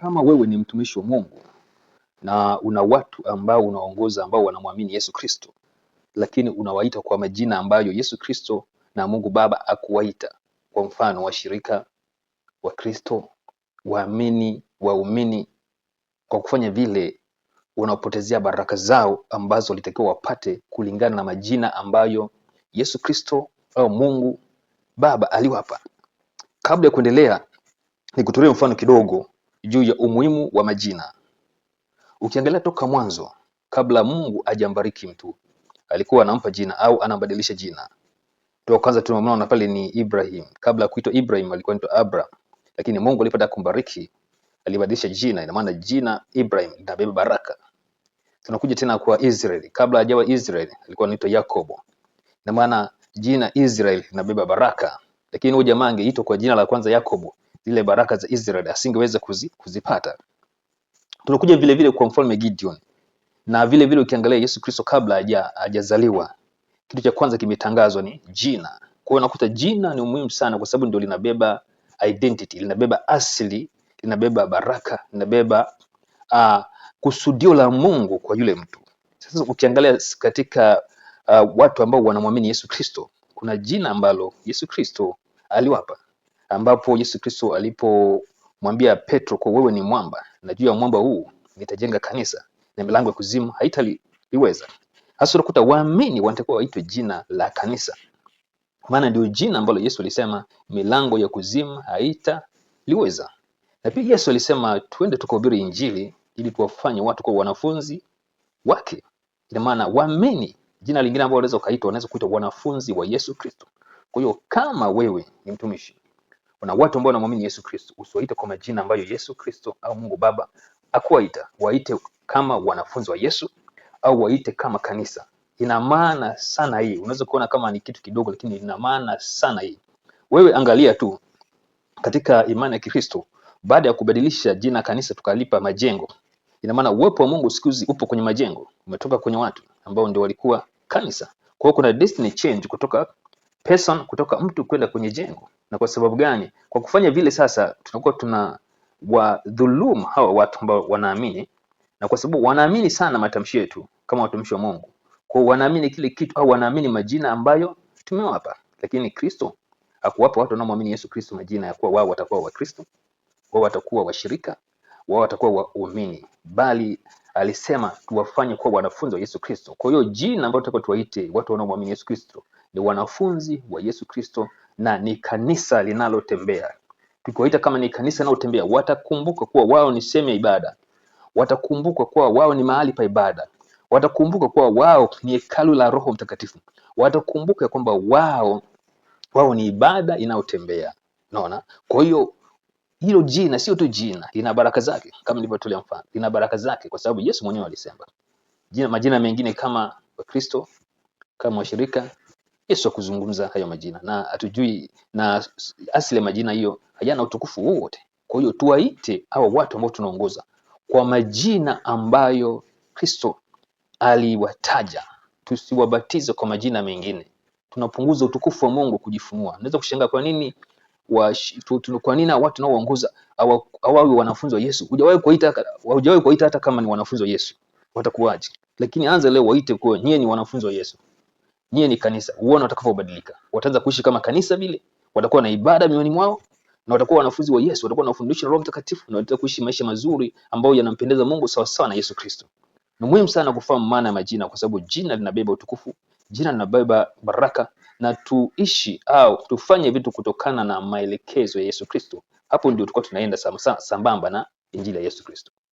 kama wewe ni mtumishi wa Mungu na una watu ambao unaongoza ambao wanamwamini Yesu Kristo, lakini unawaita kwa majina ambayo Yesu Kristo na Mungu Baba akuwaita, kwa mfano washirika wa Kristo, waumini, kwa kufanya vile unapotezea baraka zao ambazo walitakiwa wapate kulingana na majina ambayo Yesu Kristo au Mungu Baba aliwapa. Kabla ya kuendelea, nikutolee mfano kidogo juu ya umuhimu wa majina. Ukiangalia toka mwanzo, kabla Mungu hajambariki mtu, alikuwa anampa jina au anambadilisha jina. Toka kwanza tunaona pale ni Ibrahim. Kabla kuitwa Ibrahim alikuwa anaitwa Abraham. Lakini Mungu alipotaka kumbariki, alibadilisha jina. Ina maana jina Ibrahim linabeba baraka. Tunakuja tena kwa Israeli. Kabla hajawa Israeli alikuwa anaitwa Yakobo. Ina maana jina Israeli linabeba baraka. Lakini huyo jamaa angeitwa kwa jina la kwanza Yakobo, zile baraka za Israeli asingeweza kuzipata. Tunakuja vile vile kwa mfalme Gideon. Na vile vile ukiangalia Yesu Kristo kabla hajazaliwa, kitu cha kwanza kimetangazwa ni jina. Kwa hiyo unakuta jina ni muhimu sana kwa sababu ndio linabeba identity, linabeba asili, linabeba baraka, linabeba kusudio la Mungu kwa yule mtu. Sasa ukiangalia katika watu ambao wanamwamini Yesu Kristo, kuna jina ambalo Yesu Kristo aliwapa, ambapo Yesu Kristo alipomwambia Petro, kwa wewe ni mwamba na juu ya mwamba huu nitajenga kanisa na milango ya kuzimu haitaliweza. Hasa unakuta waamini wanatakiwa waitwe jina la kanisa, maana ndio jina ambalo Yesu alisema milango ya kuzimu haitaliweza. Na pia Yesu alisema tuende tukahubiri injili ili tuwafanye watu kwa wanafunzi wake. Ina maana waamini, jina lingine ambalo wanaweza kuitwa wanafunzi wa Yesu Kristo. Kwa hiyo kama wewe ni mtumishi, una watu ambao wanamwamini Yesu Kristo, usiwaite kwa majina ambayo Yesu Kristo au Mungu Baba akuwaita. Waite kama wanafunzi wa Yesu au waite kama kanisa. Ina maana sana hii. Unaweza kuona kama ni kitu kidogo, lakini ina maana sana hii. Wewe angalia tu katika imani ya Kristo, baada ya kubadilisha jina kanisa tukalipa majengo, ina maana uwepo wa Mungu siku hizi upo kwenye majengo, umetoka kwenye watu ambao ndio walikuwa kanisa. Kwa hiyo kuna destiny change kutoka mtu kwenda kwenye jengo. Na kwa sababu gani? Kwa kufanya vile sasa tunakuwa tuna wadhulumu hawa watu ambao wanaamini, na kwa sababu wanaamini sana matamshi yetu kama watumishi wa Mungu, kwa wanaamini kile kitu au wanaamini majina ambayo tumewapa. Lakini Kristo hakuwapa watu wanaoamini Yesu Kristo majina ya kuwa wao watakuwa wa Kristo, wao watakuwa washirika, wao watakuwa waumini, bali alisema tuwafanye kuwa wanafunzi wa Yesu Kristo. Kwa hiyo jina ambalo tunataka tuwaite watu wanaoamini Yesu Kristo ni wanafunzi wa Yesu Kristo, na ni kanisa linalotembea. Tukiwaita kama ni kanisa linalotembea, watakumbuka kuwa wao ni sehemu ya ibada, watakumbuka kuwa wao ni mahali pa ibada, watakumbuka kuwa wao ni hekalu la Roho Mtakatifu, watakumbuka kwamba wao ni ibada inayotembea. Unaona? Kwa hiyo hilo jina sio tu jina, lina baraka zake. Kama nilivyotolea mfano, lina baraka zake kwa sababu Yesu mwenyewe alisema majina mengine kama Wakristo, kama washirika, Yesu akuzungumza hayo majina, na hatujui na asili ya majina hiyo hayana utukufu wowote. Kwa hiyo tuwaite hawa watu ambao tunaongoza kwa majina ambayo Kristo aliwataja. Tusiwabatize kwa majina mengine. Tunapunguza utukufu wa Mungu kujifunua. Unaweza kushangaa kwa nini watu naoongoza hawawe wanafunzi wa Yesu. Hujawahi kuita hata kama ni wanafunzi wa Yesu, watakuaje? Lakini anza leo waite kwa nyie ni wanafunzi wa Yesu, nyie ni kanisa. Uone watakavyobadilika. Wataanza kuishi kama kanisa vile, watakuwa na ibada mioyoni mwao, na watakuwa wanafunzi wa Yesu, watakuwa wanafundishwa na Roho Mtakatifu, na watakuwa kuishi maisha mazuri ambayo yanampendeza Mungu sawa sawa na Yesu Kristo. Ni muhimu sana kufahamu maana ya majina, kwa sababu jina linabeba utukufu, jina linabeba baraka, na tuishi au tufanye vitu kutokana na maelekezo ya Yesu Kristo. Hapo ndio tulikuwa tunaenda sambamba na injili ya Yesu Kristo.